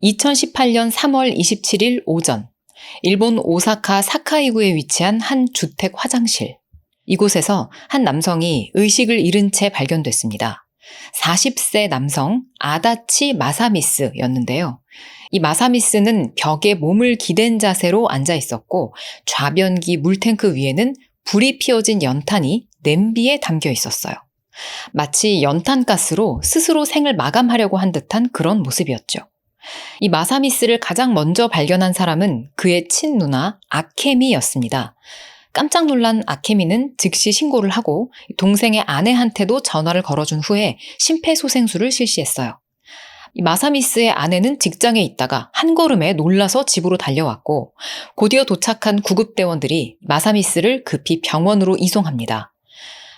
2018년 3월 27일 오전, 일본 오사카 사카이구에 위치한 한 주택 화장실. 이곳에서 한 남성이 의식을 잃은 채 발견됐습니다. 40세 남성 아다치 마사미스였는데요. 이 마사미스는 벽에 몸을 기댄 자세로 앉아 있었고, 좌변기 물탱크 위에는 불이 피어진 연탄이 냄비에 담겨 있었어요. 마치 연탄가스로 스스로 생을 마감하려고 한 듯한 그런 모습이었죠. 이 마사미스를 가장 먼저 발견한 사람은 그의 친누나 아케미였습니다. 깜짝 놀란 아케미는 즉시 신고를 하고 동생의 아내한테도 전화를 걸어준 후에 심폐소생술을 실시했어요. 이 마사미스의 아내는 직장에 있다가 한 걸음에 놀라서 집으로 달려왔고, 곧이어 도착한 구급대원들이 마사미스를 급히 병원으로 이송합니다.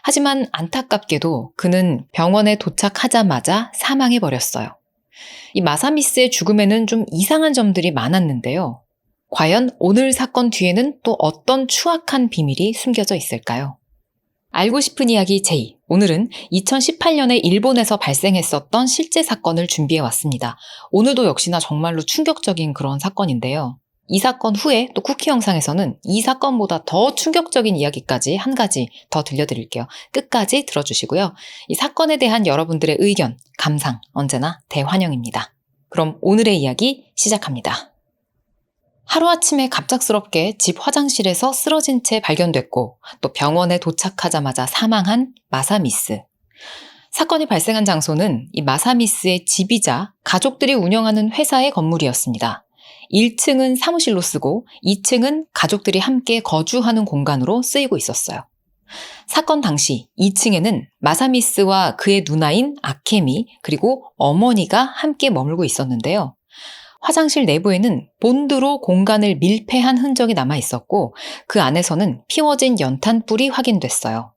하지만 안타깝게도 그는 병원에 도착하자마자 사망해버렸어요. 이 마사미스의 죽음에는 좀 이상한 점들이 많았는데요. 과연 오늘 사건 뒤에는 또 어떤 추악한 비밀이 숨겨져 있을까요? 알고 싶은 이야기 J. 오늘은 2018년에 일본에서 발생했었던 실제 사건을 준비해왔습니다. 오늘도 역시나 정말로 충격적인 그런 사건인데요. 이 사건 후에 또 쿠키 영상에서는 이 사건보다 더 충격적인 이야기까지 한 가지 더 들려드릴게요. 끝까지 들어주시고요. 이 사건에 대한 여러분들의 의견, 감상 언제나 대환영입니다. 그럼 오늘의 이야기 시작합니다. 하루아침에 갑작스럽게 집 화장실에서 쓰러진 채 발견됐고, 또 병원에 도착하자마자 사망한 마사미스. 사건이 발생한 장소는 이 마사미스의 집이자 가족들이 운영하는 회사의 건물이었습니다. 1층은 사무실로 쓰고 2층은 가족들이 함께 거주하는 공간으로 쓰이고 있었어요. 사건 당시 2층에는 마사미스와 그의 누나인 아케미 그리고 어머니가 함께 머물고 있었는데요. 화장실 내부에는 본드로 공간을 밀폐한 흔적이 남아 있었고, 그 안에서는 피워진 연탄불이 확인됐어요.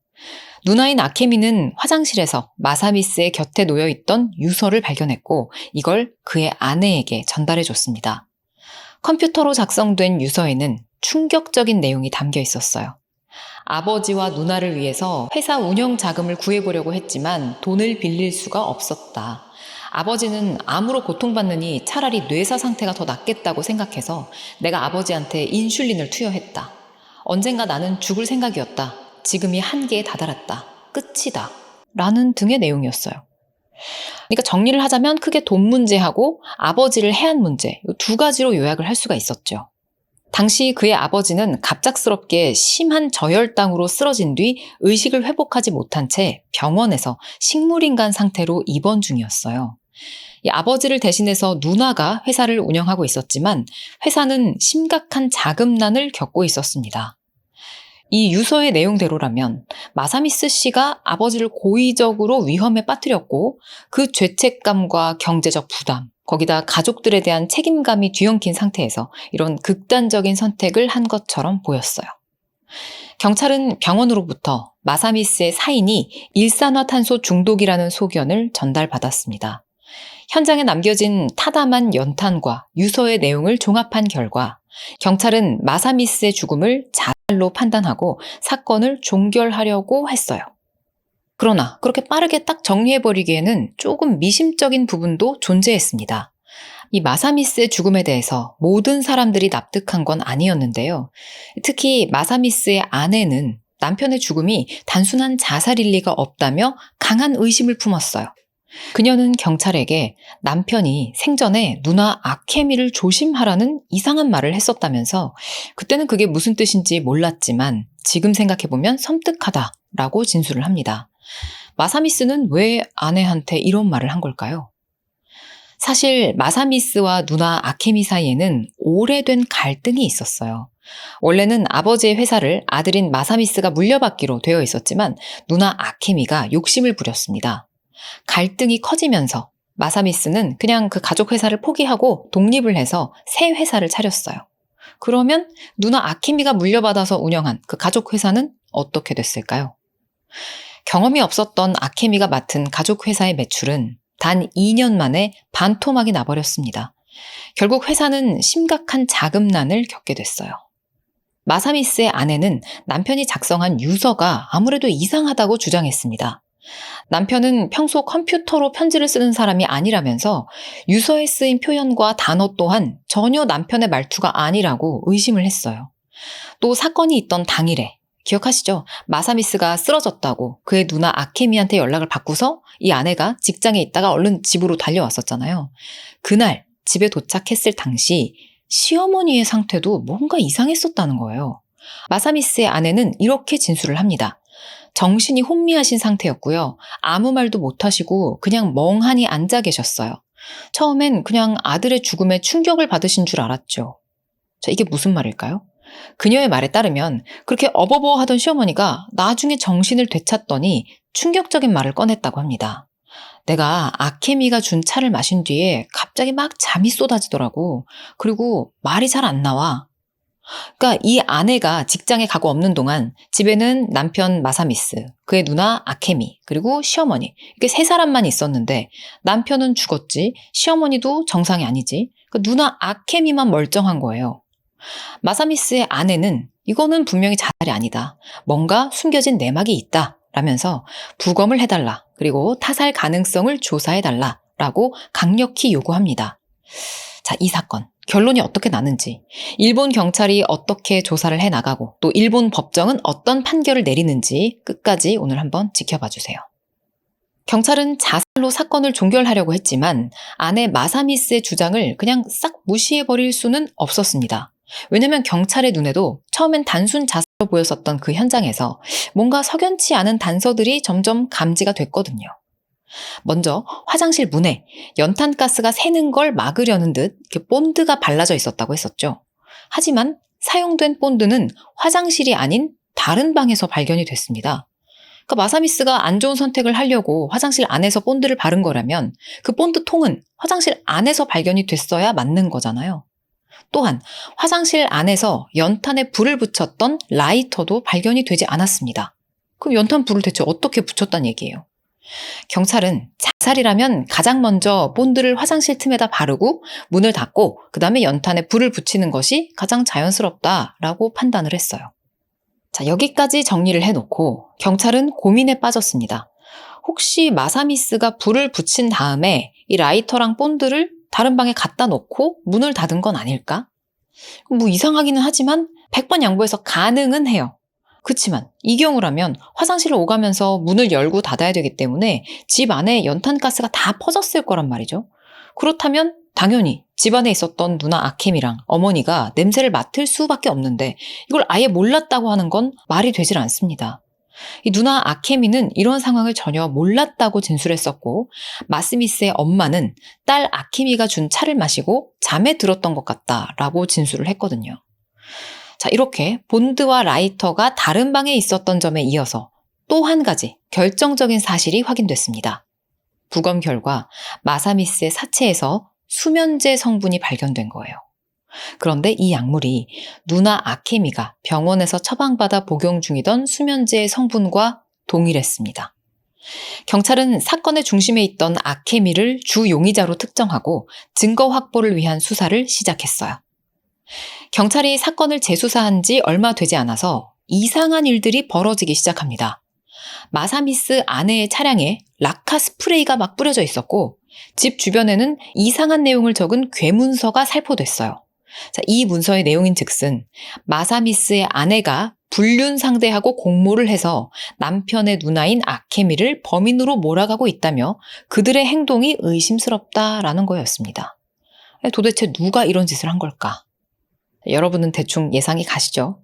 누나인 아케미는 화장실에서 마사미스의 곁에 놓여있던 유서를 발견했고, 이걸 그의 아내에게 전달해줬습니다. 컴퓨터로 작성된 유서에는 충격적인 내용이 담겨 있었어요. 아버지와 누나를 위해서 회사 운영 자금을 구해보려고 했지만 돈을 빌릴 수가 없었다. 아버지는 암으로 고통받느니 차라리 뇌사 상태가 더 낫겠다고 생각해서 내가 아버지한테 인슐린을 투여했다. 언젠가 나는 죽을 생각이었다. 지금이 한계에 다다랐다. 끝이다. 라는 등의 내용이었어요. 그러니까 정리를 하자면 크게 돈 문제하고 아버지를 해한 문제, 이 두 가지로 요약을 할 수가 있었죠. 당시 그의 아버지는 갑작스럽게 심한 저혈당으로 쓰러진 뒤 의식을 회복하지 못한 채 병원에서 식물인간 상태로 입원 중이었어요. 이 아버지를 대신해서 누나가 회사를 운영하고 있었지만 회사는 심각한 자금난을 겪고 있었습니다. 이 유서의 내용대로라면 마사미스 씨가 아버지를 고의적으로 위험에 빠뜨렸고, 그 죄책감과 경제적 부담, 거기다 가족들에 대한 책임감이 뒤엉킨 상태에서 이런 극단적인 선택을 한 것처럼 보였어요. 경찰은 병원으로부터 마사미스의 사인이 일산화탄소 중독이라는 소견을 전달받았습니다. 현장에 남겨진 타담한 연탄과 유서의 내용을 종합한 결과 경찰은 마사미스의 죽음을 자살로 판단하고 사건을 종결하려고 했어요. 그러나 그렇게 빠르게 딱 정리해버리기에는 조금 미심적인 부분도 존재했습니다. 이 마사미스의 죽음에 대해서 모든 사람들이 납득한 건 아니었는데요. 특히 마사미스의 아내는 남편의 죽음이 단순한 자살일 리가 없다며 강한 의심을 품었어요. 그녀는 경찰에게 남편이 생전에 누나 아케미를 조심하라는 이상한 말을 했었다면서, 그때는 그게 무슨 뜻인지 몰랐지만 지금 생각해보면 섬뜩하다라고 진술을 합니다. 마사미스는 왜 아내한테 이런 말을 한 걸까요? 사실 마사미스와 누나 아케미 사이에는 오래된 갈등이 있었어요. 원래는 아버지의 회사를 아들인 마사미스가 물려받기로 되어 있었지만 누나 아케미가 욕심을 부렸습니다. 갈등이 커지면서 마사미스는 그냥 그 가족 회사를 포기하고 독립을 해서 새 회사를 차렸어요. 그러면 누나 아케미가 물려받아서 운영한 그 가족 회사는 어떻게 됐을까요? 경험이 없었던 아케미가 맡은 가족 회사의 매출은 단 2년 만에 반토막이 나버렸습니다. 결국 회사는 심각한 자금난을 겪게 됐어요. 마사미스의 아내는 남편이 작성한 유서가 아무래도 이상하다고 주장했습니다. 남편은 평소 컴퓨터로 편지를 쓰는 사람이 아니라면서 유서에 쓰인 표현과 단어 또한 전혀 남편의 말투가 아니라고 의심을 했어요. 또 사건이 있던 당일에 기억하시죠? 마사미스가 쓰러졌다고 그의 누나 아케미한테 연락을 받고서 이 아내가 직장에 있다가 얼른 집으로 달려왔었잖아요. 그날 집에 도착했을 당시 시어머니의 상태도 뭔가 이상했었다는 거예요. 마사미스의 아내는 이렇게 진술을 합니다. 정신이 혼미하신 상태였고요. 아무 말도 못하시고 그냥 멍하니 앉아 계셨어요. 처음엔 그냥 아들의 죽음에 충격을 받으신 줄 알았죠. 자, 이게 무슨 말일까요? 그녀의 말에 따르면 그렇게 어버버 하던 시어머니가 나중에 정신을 되찾더니 충격적인 말을 꺼냈다고 합니다. 내가 아케미가 준 차를 마신 뒤에 갑자기 막 잠이 쏟아지더라고. 그리고 말이 잘 안 나와. 그러니까 이 아내가 직장에 가고 없는 동안 집에는 남편 마사미스, 그의 누나 아케미, 그리고 시어머니 이렇게 세 사람만 있었는데 남편은 죽었지, 시어머니도 정상이 아니지, 그러니까 누나 아케미만 멀쩡한 거예요. 마사미스의 아내는 이거는 분명히 자살이 아니다. 뭔가 숨겨진 내막이 있다. 라면서 부검을 해달라. 그리고 타살 가능성을 조사해달라. 라고 강력히 요구합니다. 자, 이 사건. 결론이 어떻게 나는지, 일본 경찰이 어떻게 조사를 해나가고 또 일본 법정은 어떤 판결을 내리는지 끝까지 오늘 한번 지켜봐 주세요. 경찰은 자살로 사건을 종결하려고 했지만 아내 마사미스의 주장을 그냥 싹 무시해버릴 수는 없었습니다. 왜냐면 경찰의 눈에도 처음엔 단순 자살로 보였었던 그 현장에서 뭔가 석연치 않은 단서들이 점점 감지가 됐거든요. 먼저 화장실 문에 연탄가스가 새는 걸 막으려는 듯 이렇게 본드가 발라져 있었다고 했었죠. 하지만 사용된 본드는 화장실이 아닌 다른 방에서 발견이 됐습니다. 그러니까 마사미스가 안 좋은 선택을 하려고 화장실 안에서 본드를 바른 거라면 그 본드 통은 화장실 안에서 발견이 됐어야 맞는 거잖아요. 또한 화장실 안에서 연탄에 불을 붙였던 라이터도 발견이 되지 않았습니다. 그럼 연탄 불을 대체 어떻게 붙였단 얘기예요? 경찰은 자살이라면 가장 먼저 본드를 화장실 틈에다 바르고 문을 닫고 그 다음에 연탄에 불을 붙이는 것이 가장 자연스럽다라고 판단을 했어요. 자, 여기까지 정리를 해놓고 경찰은 고민에 빠졌습니다. 혹시 마사미스가 불을 붙인 다음에 이 라이터랑 본드를 다른 방에 갖다 놓고 문을 닫은 건 아닐까? 뭐 이상하기는 하지만 100번 양보해서 가능은 해요. 그치만 이 경우라면 화장실을 오가면서 문을 열고 닫아야 되기 때문에 집 안에 연탄가스가 다 퍼졌을 거란 말이죠. 그렇다면 당연히 집 안에 있었던 누나 아케미랑 어머니가 냄새를 맡을 수밖에 없는데 이걸 아예 몰랐다고 하는 건 말이 되질 않습니다. 이 누나 아케미는 이런 상황을 전혀 몰랐다고 진술했었고 마스미스의 엄마는 딸 아케미가 준 차를 마시고 잠에 들었던 것 같다라고 진술을 했거든요. 자, 이렇게 본드와 라이터가 다른 방에 있었던 점에 이어서 또 한 가지 결정적인 사실이 확인됐습니다. 부검 결과 마사미스의 사체에서 수면제 성분이 발견된 거예요. 그런데 이 약물이 누나 아케미가 병원에서 처방받아 복용 중이던 수면제의 성분과 동일했습니다. 경찰은 사건의 중심에 있던 아케미를 주 용의자로 특정하고 증거 확보를 위한 수사를 시작했어요. 경찰이 사건을 재수사한 지 얼마 되지 않아서 이상한 일들이 벌어지기 시작합니다. 마사미스 아내의 차량에 라카 스프레이가 막 뿌려져 있었고 집 주변에는 이상한 내용을 적은 괴문서가 살포됐어요. 자, 이 문서의 내용인 즉슨 마사미스의 아내가 불륜 상대하고 공모를 해서 남편의 누나인 아케미를 범인으로 몰아가고 있다며 그들의 행동이 의심스럽다라는 거였습니다. 도대체 누가 이런 짓을 한 걸까? 여러분은 대충 예상이 가시죠?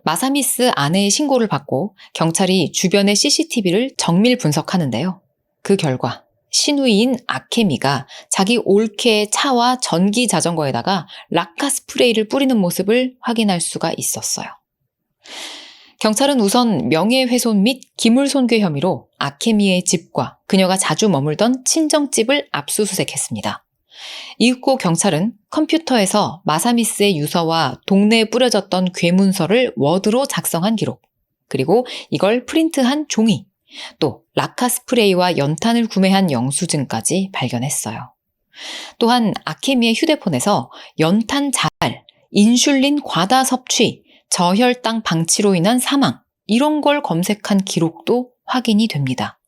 마사미스 아내의 신고를 받고 경찰이 주변의 CCTV를 정밀 분석하는데요. 그 결과 신우이인 아케미가 자기 올케의 차와 전기 자전거에다가 라카 스프레이를 뿌리는 모습을 확인할 수가 있었어요. 경찰은 우선 명예훼손 및 기물손괴 혐의로 아케미의 집과 그녀가 자주 머물던 친정집을 압수수색했습니다. 이윽고 경찰은 컴퓨터에서 마사미스의 유서와 동네에 뿌려졌던 괴문서를 워드로 작성한 기록, 그리고 이걸 프린트한 종이, 또 라카 스프레이와 연탄을 구매한 영수증까지 발견했어요. 또한 아케미의 휴대폰에서 연탄 자살, 인슐린 과다 섭취, 저혈당 방치로 인한 사망, 이런 걸 검색한 기록도 확인이 됩니다.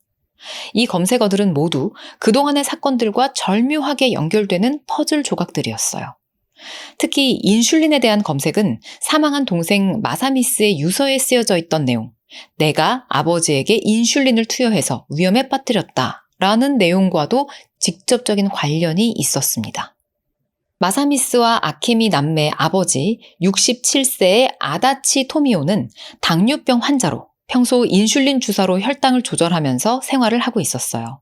이 검색어들은 모두 그동안의 사건들과 절묘하게 연결되는 퍼즐 조각들이었어요. 특히 인슐린에 대한 검색은 사망한 동생 마사미스의 유서에 쓰여져 있던 내용, 내가 아버지에게 인슐린을 투여해서 위험에 빠뜨렸다 라는 내용과도 직접적인 관련이 있었습니다. 마사미스와 아케미 남매의 아버지 67세의 아다치 토미오는 당뇨병 환자로 평소 인슐린 주사로 혈당을 조절하면서 생활을 하고 있었어요.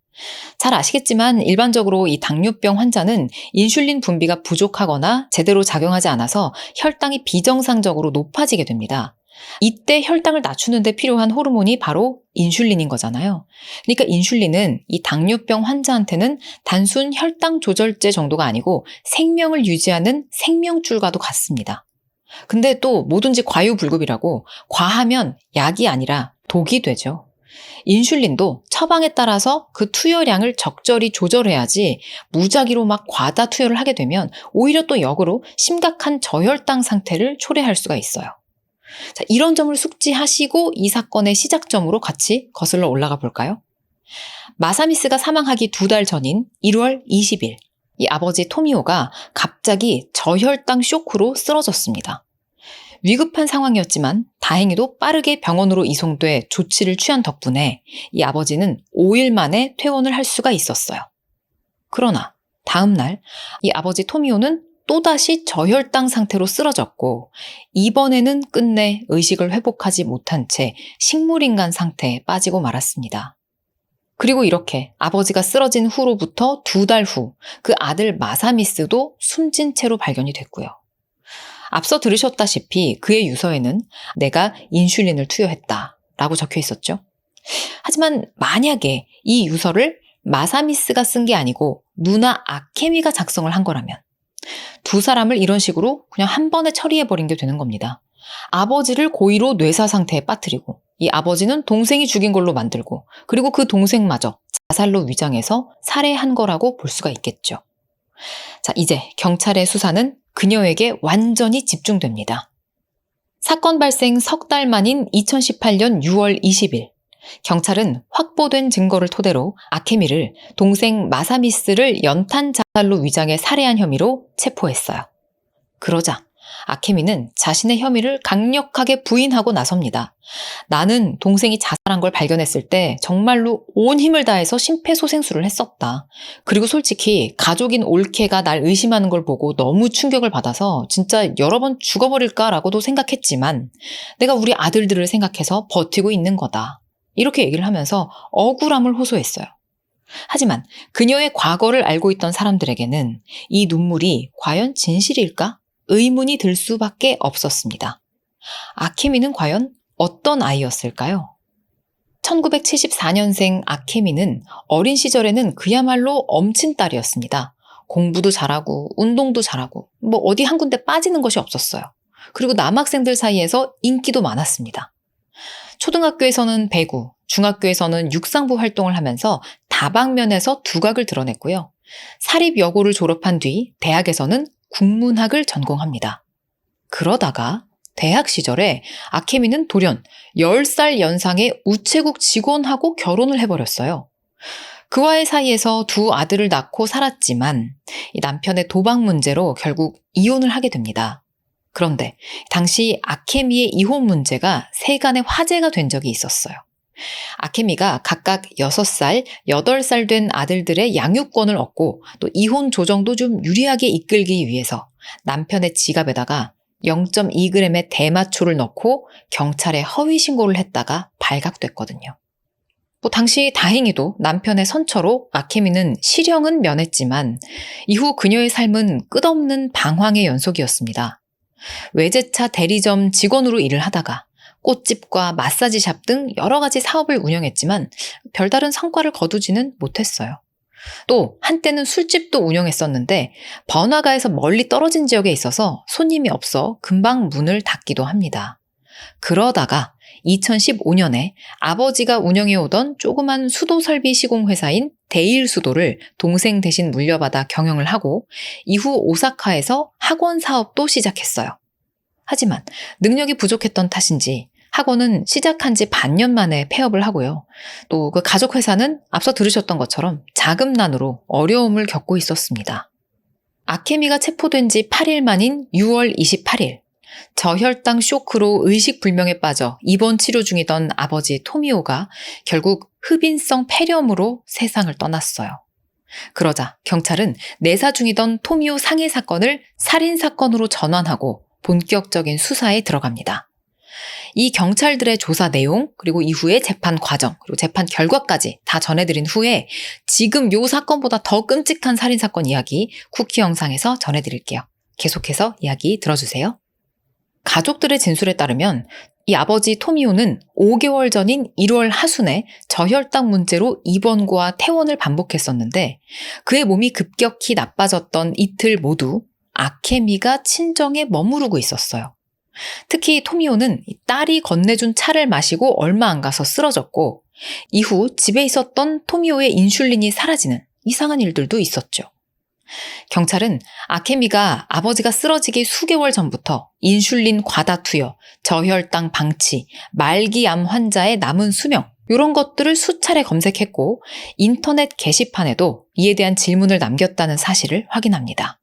잘 아시겠지만 일반적으로 이 당뇨병 환자는 인슐린 분비가 부족하거나 제대로 작용하지 않아서 혈당이 비정상적으로 높아지게 됩니다. 이때 혈당을 낮추는 데 필요한 호르몬이 바로 인슐린인 거잖아요. 그러니까 인슐린은 이 당뇨병 환자한테는 단순 혈당 조절제 정도가 아니고 생명을 유지하는 생명줄과도 같습니다. 근데 또 뭐든지 과유불급이라고 과하면 약이 아니라 독이 되죠. 인슐린도 처방에 따라서 그 투여량을 적절히 조절해야지 무작위로 막 과다 투여를 하게 되면 오히려 또 역으로 심각한 저혈당 상태를 초래할 수가 있어요. 자, 이런 점을 숙지하시고 이 사건의 시작점으로 같이 거슬러 올라가 볼까요? 마사미스가 사망하기 2달 전인 1월 20일, 이 아버지 토미오가 갑자기 저혈당 쇼크로 쓰러졌습니다. 위급한 상황이었지만 다행히도 빠르게 병원으로 이송돼 조치를 취한 덕분에 이 아버지는 5일 만에 퇴원을 할 수가 있었어요. 그러나 다음 날 이 아버지 토미오는 또다시 저혈당 상태로 쓰러졌고 이번에는 끝내 의식을 회복하지 못한 채 식물인간 상태에 빠지고 말았습니다. 그리고 이렇게 아버지가 쓰러진 후로부터 2달 후 그 아들 마사미스도 숨진 채로 발견이 됐고요. 앞서 들으셨다시피 그의 유서에는 내가 인슐린을 투여했다 라고 적혀 있었죠. 하지만 만약에 이 유서를 마사미스가 쓴 게 아니고 누나 아케미가 작성을 한 거라면 두 사람을 이런 식으로 그냥 한 번에 처리해버린 게 되는 겁니다. 아버지를 고의로 뇌사 상태에 빠뜨리고 이 아버지는 동생이 죽인 걸로 만들고 그리고 그 동생마저 자살로 위장해서 살해한 거라고 볼 수가 있겠죠. 자, 이제 경찰의 수사는 그녀에게 완전히 집중됩니다. 사건 발생 석 달 만인 2018년 6월 20일, 경찰은 확보된 증거를 토대로 아케미를 동생 마사미스를 연탄 자살로 위장해 살해한 혐의로 체포했어요. 그러자 아케미는 자신의 혐의를 강력하게 부인하고 나섭니다. 나는 동생이 자살한 걸 발견했을 때 정말로 온 힘을 다해서 심폐소생술을 했었다. 그리고 솔직히 가족인 올케가 날 의심하는 걸 보고 너무 충격을 받아서 진짜 여러 번 죽어버릴까라고도 생각했지만 내가 우리 아들들을 생각해서 버티고 있는 거다. 이렇게 얘기를 하면서 억울함을 호소했어요. 하지만 그녀의 과거를 알고 있던 사람들에게는 이 눈물이 과연 진실일까? 의문이 들 수밖에 없었습니다. 아케미는 과연 어떤 아이였을까요? 1974년생 아케미는 어린 시절에는 그야말로 엄친딸이었습니다. 공부도 잘하고 운동도 잘하고 어디 한 군데 빠지는 것이 없었어요. 그리고 남학생들 사이에서 인기도 많았습니다. 초등학교에서는 배구, 중학교에서는 육상부 활동을 하면서 다방면에서 두각을 드러냈고요. 사립여고를 졸업한 뒤 대학에서는 국문학을 전공합니다. 그러다가 대학 시절에 아케미는 돌연 10살 연상의 우체국 직원하고 결혼을 해버렸어요. 그와의 사이에서 두 아들을 낳고 살았지만 이 남편의 도박 문제로 결국 이혼을 하게 됩니다. 그런데 당시 아케미의 이혼 문제가 세간의 화제가 된 적이 있었어요. 아케미가 각각 6살, 8살 된 아들들의 양육권을 얻고 또 이혼 조정도 좀 유리하게 이끌기 위해서 남편의 지갑에다가 0.2g의 대마초를 넣고 경찰에 허위 신고를 했다가 발각됐거든요. 당시 다행히도 남편의 선처로 아케미는 실형은 면했지만 이후 그녀의 삶은 끝없는 방황의 연속이었습니다. 외제차 대리점 직원으로 일을 하다가 꽃집과 마사지샵 등 여러 가지 사업을 운영했지만 별다른 성과를 거두지는 못했어요. 또 한때는 술집도 운영했었는데 번화가에서 멀리 떨어진 지역에 있어서 손님이 없어 금방 문을 닫기도 합니다. 그러다가 2015년에 아버지가 운영해오던 조그만 수도 설비 시공 회사인 데일수도를 동생 대신 물려받아 경영을 하고 이후 오사카에서 학원 사업도 시작했어요. 하지만 능력이 부족했던 탓인지 학원은 시작한 지 반년 만에 폐업을 하고요. 또 그 가족 회사는 앞서 들으셨던 것처럼 자금난으로 어려움을 겪고 있었습니다. 아케미가 체포된 지 8일 만인 6월 28일, 저혈당 쇼크로 의식불명에 빠져 입원 치료 중이던 아버지 토미오가 결국 흡인성 폐렴으로 세상을 떠났어요. 그러자 경찰은 내사 중이던 토미오 상해 사건을 살인사건으로 전환하고 본격적인 수사에 들어갑니다. 이 경찰들의 조사 내용, 그리고 이후의 재판 과정, 그리고 재판 결과까지 다 전해드린 후에 지금 요 사건보다 더 끔찍한 살인사건 이야기 쿠키 영상에서 전해드릴게요. 계속해서 이야기 들어주세요. 가족들의 진술에 따르면 이 아버지 토미오는 5개월 전인 1월 하순에 저혈당 문제로 입원과 퇴원을 반복했었는데 그의 몸이 급격히 나빠졌던 이틀 모두 아케미가 친정에 머무르고 있었어요. 특히 토미오는 딸이 건네준 차를 마시고 얼마 안 가서 쓰러졌고 이후 집에 있었던 토미오의 인슐린이 사라지는 이상한 일들도 있었죠. 경찰은 아케미가 아버지가 쓰러지기 수개월 전부터 인슐린 과다 투여, 저혈당 방치, 말기암 환자의 남은 수명 이런 것들을 수차례 검색했고 인터넷 게시판에도 이에 대한 질문을 남겼다는 사실을 확인합니다.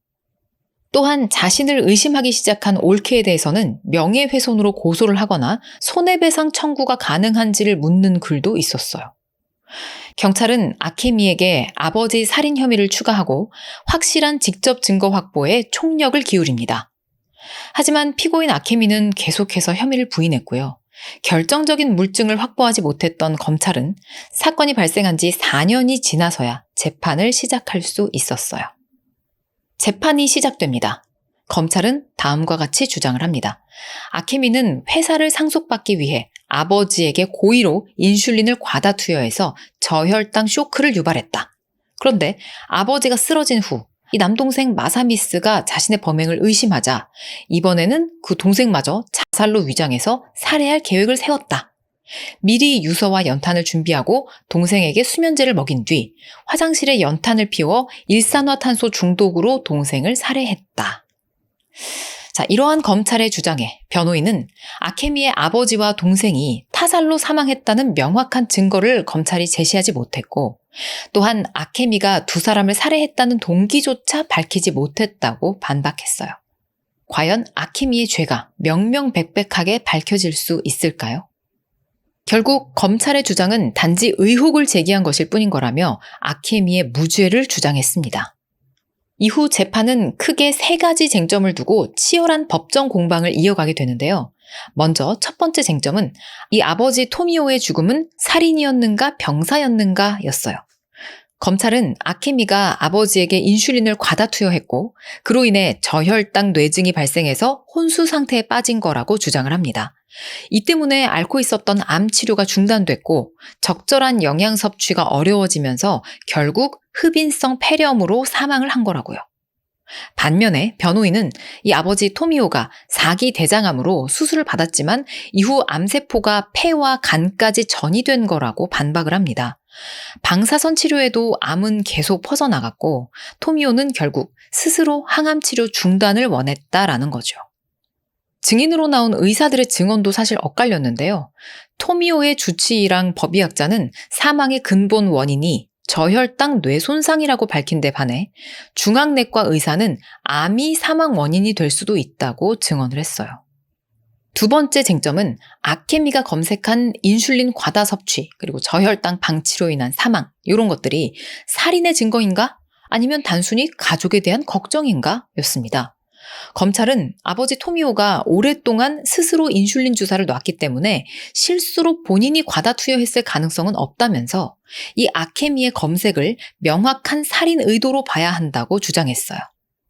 또한 자신을 의심하기 시작한 올케에 대해서는 명예훼손으로 고소를 하거나 손해배상 청구가 가능한지를 묻는 글도 있었어요. 경찰은 아케미에게 아버지 살인 혐의를 추가하고 확실한 직접 증거 확보에 총력을 기울입니다. 하지만 피고인 아케미는 계속해서 혐의를 부인했고요. 결정적인 물증을 확보하지 못했던 검찰은 사건이 발생한 지 4년이 지나서야 재판을 시작할 수 있었어요. 재판이 시작됩니다. 검찰은 다음과 같이 주장을 합니다. 아케미는 회사를 상속받기 위해 아버지에게 고의로 인슐린을 과다 투여해서 저혈당 쇼크를 유발했다. 그런데 아버지가 쓰러진 후 이 남동생 마사미스가 자신의 범행을 의심하자 이번에는 그 동생마저 자살로 위장해서 살해할 계획을 세웠다. 미리 유서와 연탄을 준비하고 동생에게 수면제를 먹인 뒤 화장실에 연탄을 피워 일산화탄소 중독으로 동생을 살해했다. 자, 이러한 검찰의 주장에 변호인은 아케미의 아버지와 동생이 타살로 사망했다는 명확한 증거를 검찰이 제시하지 못했고 또한 아케미가 두 사람을 살해했다는 동기조차 밝히지 못했다고 반박했어요. 과연 아케미의 죄가 명명백백하게 밝혀질 수 있을까요? 결국 검찰의 주장은 단지 의혹을 제기한 것일 뿐인 거라며 아케미의 무죄를 주장했습니다. 이후 재판은 크게 3가지 쟁점을 두고 치열한 법정 공방을 이어가게 되는데요. 먼저 첫 번째 쟁점은 이 아버지 토미오의 죽음은 살인이었는가 병사였는가 였어요. 검찰은 아케미가 아버지에게 인슐린을 과다 투여했고 그로 인해 저혈당 뇌증이 발생해서 혼수 상태에 빠진 거라고 주장을 합니다. 이 때문에 앓고 있었던 암 치료가 중단됐고 적절한 영양 섭취가 어려워지면서 결국 흡인성 폐렴으로 사망을 한 거라고요. 반면에 변호인은 이 아버지 토미오가 4기 대장암으로 수술을 받았지만 이후 암세포가 폐와 간까지 전이된 거라고 반박을 합니다. 방사선 치료에도 암은 계속 퍼져나갔고 토미오는 결국 스스로 항암 치료 중단을 원했다라는 거죠. 증인으로 나온 의사들의 증언도 사실 엇갈렸는데요. 토미오의 주치의랑 법의학자는 사망의 근본 원인이 저혈당 뇌손상이라고 밝힌 데 반해 중앙내과 의사는 암이 사망 원인이 될 수도 있다고 증언을 했어요. 두 번째 쟁점은 아케미가 검색한 인슐린 과다 섭취 그리고 저혈당 방치로 인한 사망 이런 것들이 살인의 증거인가? 아니면 단순히 가족에 대한 걱정인가? 였습니다. 검찰은 아버지 토미오가 오랫동안 스스로 인슐린 주사를 놨기 때문에 실수로 본인이 과다 투여했을 가능성은 없다면서 이 아케미의 검색을 명확한 살인 의도로 봐야 한다고 주장했어요.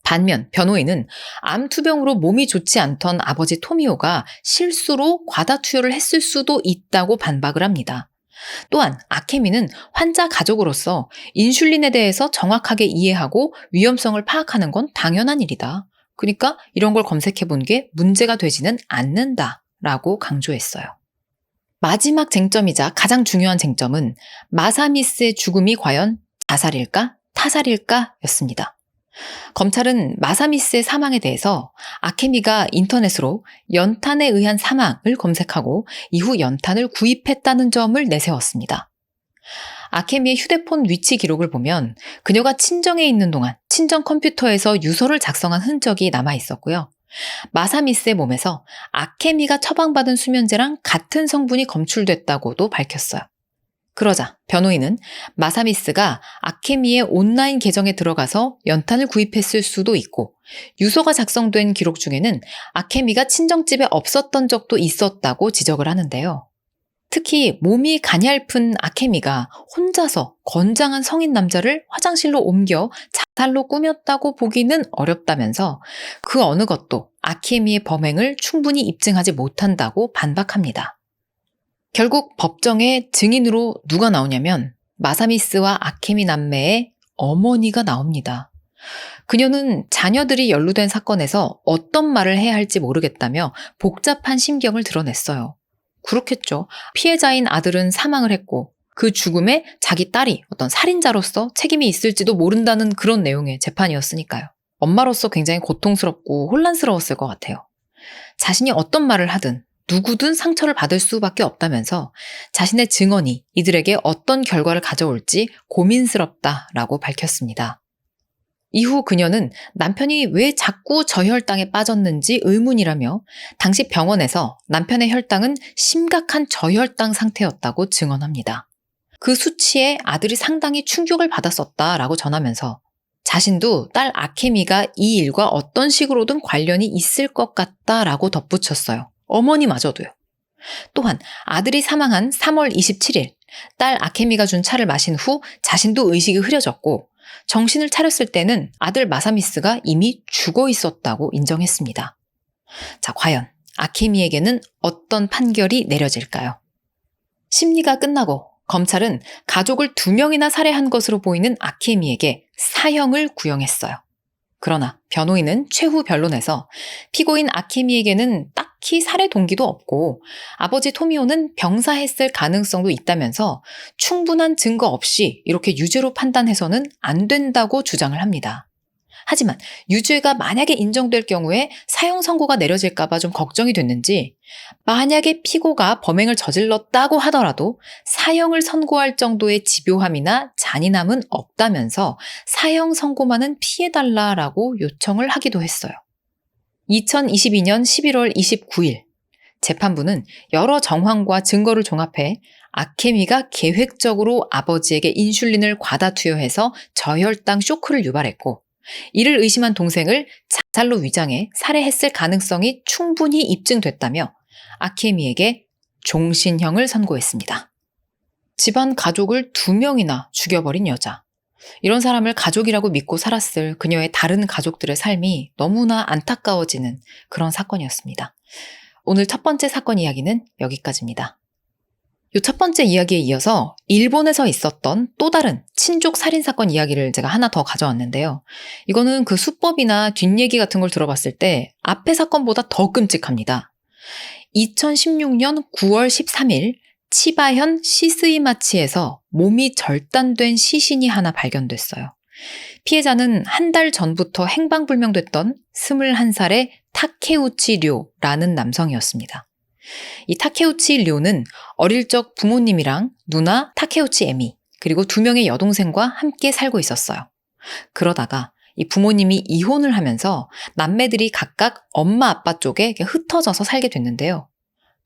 반면 변호인은 암 투병으로 몸이 좋지 않던 아버지 토미오가 실수로 과다 투여를 했을 수도 있다고 반박을 합니다. 또한 아케미는 환자 가족으로서 인슐린에 대해서 정확하게 이해하고 위험성을 파악하는 건 당연한 일이다. 그러니까 이런 걸 검색해 본 게 문제가 되지는 않는다라고 강조했어요. 마지막 쟁점이자 가장 중요한 쟁점은 마사미스의 죽음이 과연 자살일까 타살일까 였습니다. 검찰은 마사미스의 사망에 대해서 아케미가 인터넷으로 연탄에 의한 사망을 검색하고 이후 연탄을 구입했다는 점을 내세웠습니다. 아케미의 휴대폰 위치 기록을 보면 그녀가 친정에 있는 동안 친정 컴퓨터에서 유서를 작성한 흔적이 남아 있었고요. 마사미스의 몸에서 아케미가 처방받은 수면제랑 같은 성분이 검출됐다고도 밝혔어요. 그러자 변호인은 마사미스가 아케미의 온라인 계정에 들어가서 연탄을 구입했을 수도 있고 유서가 작성된 기록 중에는 아케미가 친정집에 없었던 적도 있었다고 지적을 하는데요. 특히 몸이 가냘픈 아케미가 혼자서 건장한 성인 남자를 화장실로 옮겨 자살로 꾸몄다고 보기는 어렵다면서 그 어느 것도 아케미의 범행을 충분히 입증하지 못한다고 반박합니다. 결국 법정에 증인으로 누가 나오냐면 마사미스와 아케미 남매의 어머니가 나옵니다. 그녀는 자녀들이 연루된 사건에서 어떤 말을 해야 할지 모르겠다며 복잡한 심경을 드러냈어요. 그렇겠죠. 피해자인 아들은 사망을 했고 그 죽음에 자기 딸이 어떤 살인자로서 책임이 있을지도 모른다는 그런 내용의 재판이었으니까요. 엄마로서 굉장히 고통스럽고 혼란스러웠을 것 같아요. 자신이 어떤 말을 하든 누구든 상처를 받을 수밖에 없다면서 자신의 증언이 이들에게 어떤 결과를 가져올지 고민스럽다라고 밝혔습니다. 이후 그녀는 남편이 왜 자꾸 저혈당에 빠졌는지 의문이라며 당시 병원에서 남편의 혈당은 심각한 저혈당 상태였다고 증언합니다. 그 수치에 아들이 상당히 충격을 받았었다라고 전하면서 자신도 딸 아케미가 이 일과 어떤 식으로든 관련이 있을 것 같다라고 덧붙였어요. 어머니마저도요. 또한 아들이 사망한 3월 27일 딸 아케미가 준 차를 마신 후 자신도 의식이 흐려졌고 정신을 차렸을 때는 아들 마사미스가 이미 죽어 있었다고 인정했습니다. 자, 과연 아케미에게는 어떤 판결이 내려질까요? 심리가 끝나고 검찰은 가족을 2명이나 살해한 것으로 보이는 아케미에게 사형을 구형했어요. 그러나 변호인은 최후 변론에서 피고인 아케미에게는 딱히 살해 동기도 없고 아버지 토미오는 병사했을 가능성도 있다면서 충분한 증거 없이 이렇게 유죄로 판단해서는 안 된다고 주장을 합니다. 하지만 유죄가 만약에 인정될 경우에 사형 선고가 내려질까 봐 좀 걱정이 됐는지 만약에 피고가 범행을 저질렀다고 하더라도 사형을 선고할 정도의 집요함이나 잔인함은 없다면서 사형 선고만은 피해달라라고 요청을 하기도 했어요. 2022년 11월 29일 재판부는 여러 정황과 증거를 종합해 아케미가 계획적으로 아버지에게 인슐린을 과다 투여해서 저혈당 쇼크를 유발했고 이를 의심한 동생을 자살로 위장해 살해했을 가능성이 충분히 입증됐다며 아케미에게 종신형을 선고했습니다. 집안 가족을 2명이나 죽여버린 여자. 이런 사람을 가족이라고 믿고 살았을 그녀의 다른 가족들의 삶이 너무나 안타까워지는 그런 사건이었습니다. 오늘 첫 번째 사건 이야기는 여기까지입니다. 이 첫 번째 이야기에 이어서 일본에서 있었던 또 다른 친족 살인사건 이야기를 제가 하나 더 가져왔는데요. 이거는 그 수법이나 뒷얘기 같은 걸 들어봤을 때 앞의 사건보다 더 끔찍합니다. 2016년 9월 13일 치바현 시스이마치에서 몸이 절단된 시신이 하나 발견됐어요. 피해자는 한 달 전부터 행방불명됐던 21살의 타케우치 료라는 남성이었습니다. 이 타케우치 료는 어릴 적 부모님이랑 누나 타케우치 에미 그리고 2명의 여동생과 함께 살고 있었어요. 그러다가 이 부모님이 이혼을 하면서 남매들이 각각 엄마 아빠 쪽에 흩어져서 살게 됐는데요.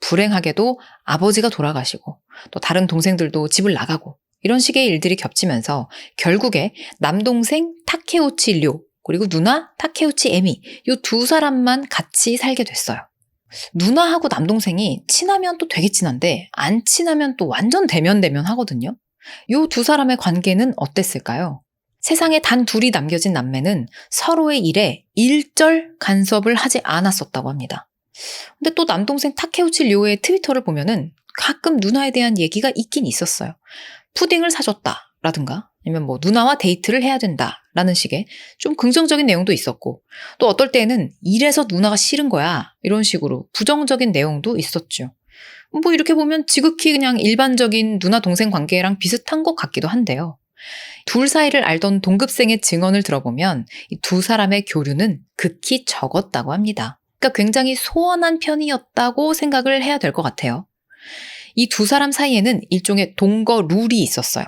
불행하게도 아버지가 돌아가시고 또 다른 동생들도 집을 나가고 이런 식의 일들이 겹치면서 결국에 남동생 타케우치 료 그리고 누나 타케우치 에미 이 2사람만 같이 살게 됐어요. 누나하고 남동생이 친하면 또 되게 친한데 안 친하면 또 완전 대면대면 하거든요. 이 2사람의 관계는 어땠을까요? 세상에 단 2이 남겨진 남매는 서로의 일에 일절 간섭을 하지 않았었다고 합니다. 근데 또 남동생 타케우치 료의 트위터를 보면은 가끔 누나에 대한 얘기가 있긴 있었어요. 푸딩을 사줬다 라든가 아니면 뭐 누나와 데이트를 해야 된다 라는 식의 좀 긍정적인 내용도 있었고 또 어떨 때는 이래서 누나가 싫은 거야 이런 식으로 부정적인 내용도 있었죠. 뭐 이렇게 보면 지극히 그냥 일반적인 누나 동생 관계랑 비슷한 것 같기도 한데요. 둘 사이를 알던 동급생의 증언을 들어보면 이 두 사람의 교류는 극히 적었다고 합니다. 그러니까 굉장히 소원한 편이었다고 생각을 해야 될 것 같아요. 이 두 사람 사이에는 일종의 동거 룰이 있었어요.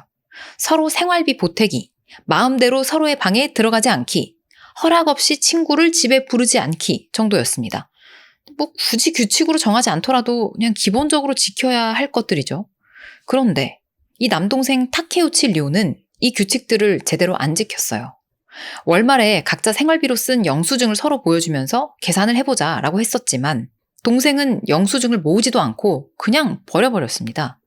서로 생활비 보태기, 마음대로 서로의 방에 들어가지 않기, 허락 없이 친구를 집에 부르지 않기 정도였습니다. 뭐 굳이 규칙으로 정하지 않더라도 그냥 기본적으로 지켜야 할 것들이죠. 그런데 이 남동생 타케우치 료는 이 규칙들을 제대로 안 지켰어요. 월말에 각자 생활비로 쓴 영수증을 서로 보여주면서 계산을 해보자 라고 했었지만 동생은 영수증을 모으지도 않고 그냥 버려버렸습니다.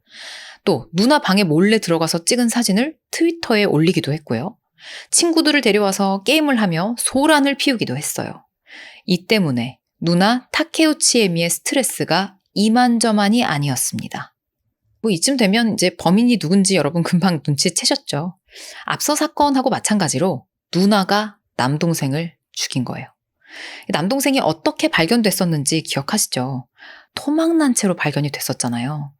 또 누나 방에 몰래 들어가서 찍은 사진을 트위터에 올리기도 했고요. 친구들을 데려와서 게임을 하며 소란을 피우기도 했어요. 이 때문에 누나 타케우치 에미의 스트레스가 이만저만이 아니었습니다. 뭐 이쯤 되면 이제 범인이 누군지 여러분 금방 눈치채셨죠. 앞서 사건하고 마찬가지로 누나가 남동생을 죽인 거예요. 남동생이 어떻게 발견됐었는지 기억하시죠? 토막난 채로 발견이 됐었잖아요.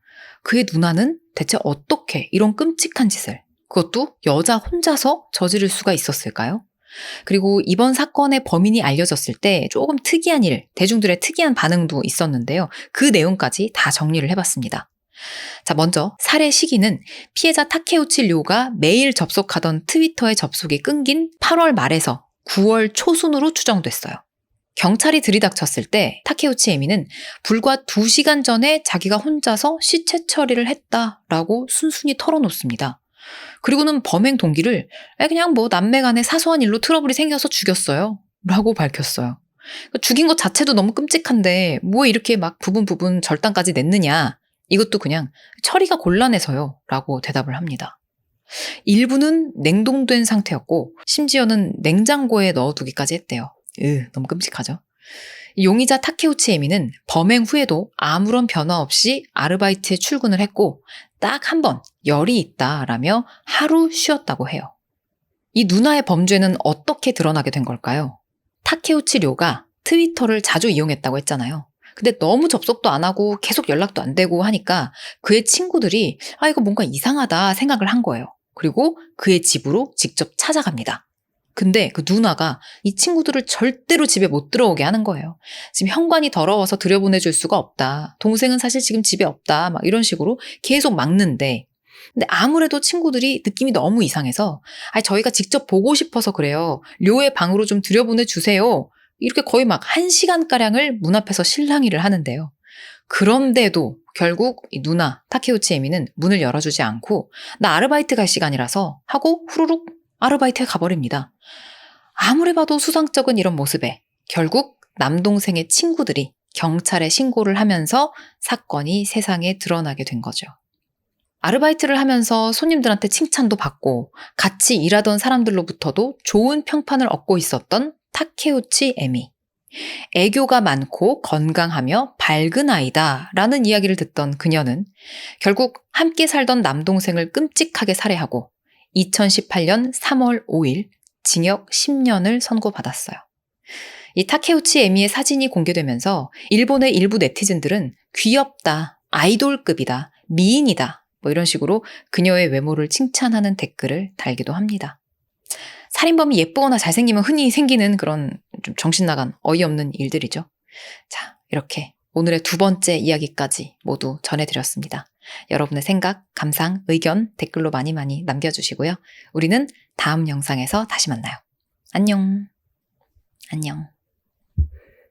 그의 누나는 대체 어떻게 이런 끔찍한 짓을, 그것도 여자 혼자서 저지를 수가 있었을까요? 그리고 이번 사건의 범인이 알려졌을 때 조금 특이한 일, 대중들의 특이한 반응도 있었는데요. 그 내용까지 다 정리를 해봤습니다. 자, 먼저 살해 시기는 피해자 타케우치 료가 매일 접속하던 트위터의 접속이 끊긴 8월 말에서 9월 초순으로 추정됐어요. 경찰이 들이닥쳤을 때 타케우치 에미는 불과 2시간 전에 자기가 혼자서 시체 처리를 했다라고 순순히 털어놓습니다. 그리고는 범행 동기를 그냥 뭐 남매 간의 사소한 일로 트러블이 생겨서 죽였어요 라고 밝혔어요. 죽인 것 자체도 너무 끔찍한데 뭐 이렇게 막 부분 절단까지 냈느냐, 이것도 그냥 처리가 곤란해서요 라고 대답을 합니다. 일부는 냉동된 상태였고 심지어는 냉장고에 넣어두기까지 했대요. 너무 끔찍하죠. 용의자 타케우치 에미는 범행 후에도 아무런 변화 없이 아르바이트에 출근을 했고 딱 한 번 열이 있다라며 하루 쉬었다고 해요. 이 누나의 범죄는 어떻게 드러나게 된 걸까요? 타케우치 료가 트위터를 자주 이용했다고 했잖아요. 근데 너무 접속도 안 하고 계속 연락도 안 되고 하니까 그의 친구들이 이거 뭔가 이상하다 생각을 한 거예요. 그리고 그의 집으로 직접 찾아갑니다. 근데 그 누나가 이 친구들을 절대로 집에 못 들어오게 하는 거예요. 지금 현관이 더러워서 들여보내줄 수가 없다. 동생은 사실 지금 집에 없다. 막 이런 식으로 계속 막는데, 근데 아무래도 친구들이 느낌이 너무 이상해서 저희가 직접 보고 싶어서 그래요. 료의 방으로 좀 들여보내주세요. 이렇게 거의 막 1시간가량을 문 앞에서 실랑이를 하는데요. 그런데도 결국 이 누나 타케우치 에미는 문을 열어주지 않고 나 아르바이트 갈 시간이라서 하고 후루룩 아르바이트에 가버립니다. 아무리 봐도 수상쩍은 이런 모습에 결국 남동생의 친구들이 경찰에 신고를 하면서 사건이 세상에 드러나게 된 거죠. 아르바이트를 하면서 손님들한테 칭찬도 받고 같이 일하던 사람들로부터도 좋은 평판을 얻고 있었던 타케우치 에미. 애교가 많고 건강하며 밝은 아이다 라는 이야기를 듣던 그녀는 결국 함께 살던 남동생을 끔찍하게 살해하고 2018년 3월 5일 징역 10년을 선고받았어요. 이 타케우치 에미의 사진이 공개되면서 일본의 일부 네티즌들은 귀엽다, 아이돌급이다, 미인이다 뭐 이런 식으로 그녀의 외모를 칭찬하는 댓글을 달기도 합니다. 살인범이 예쁘거나 잘생기면 흔히 생기는 그런 좀 정신나간 어이없는 일들이죠. 자, 이렇게 오늘의 두 번째 이야기까지 모두 전해드렸습니다. 여러분의 생각, 감상, 의견 댓글로 많이 남겨주시고요. 우리는 다음 영상에서 다시 만나요. 안녕. 안녕.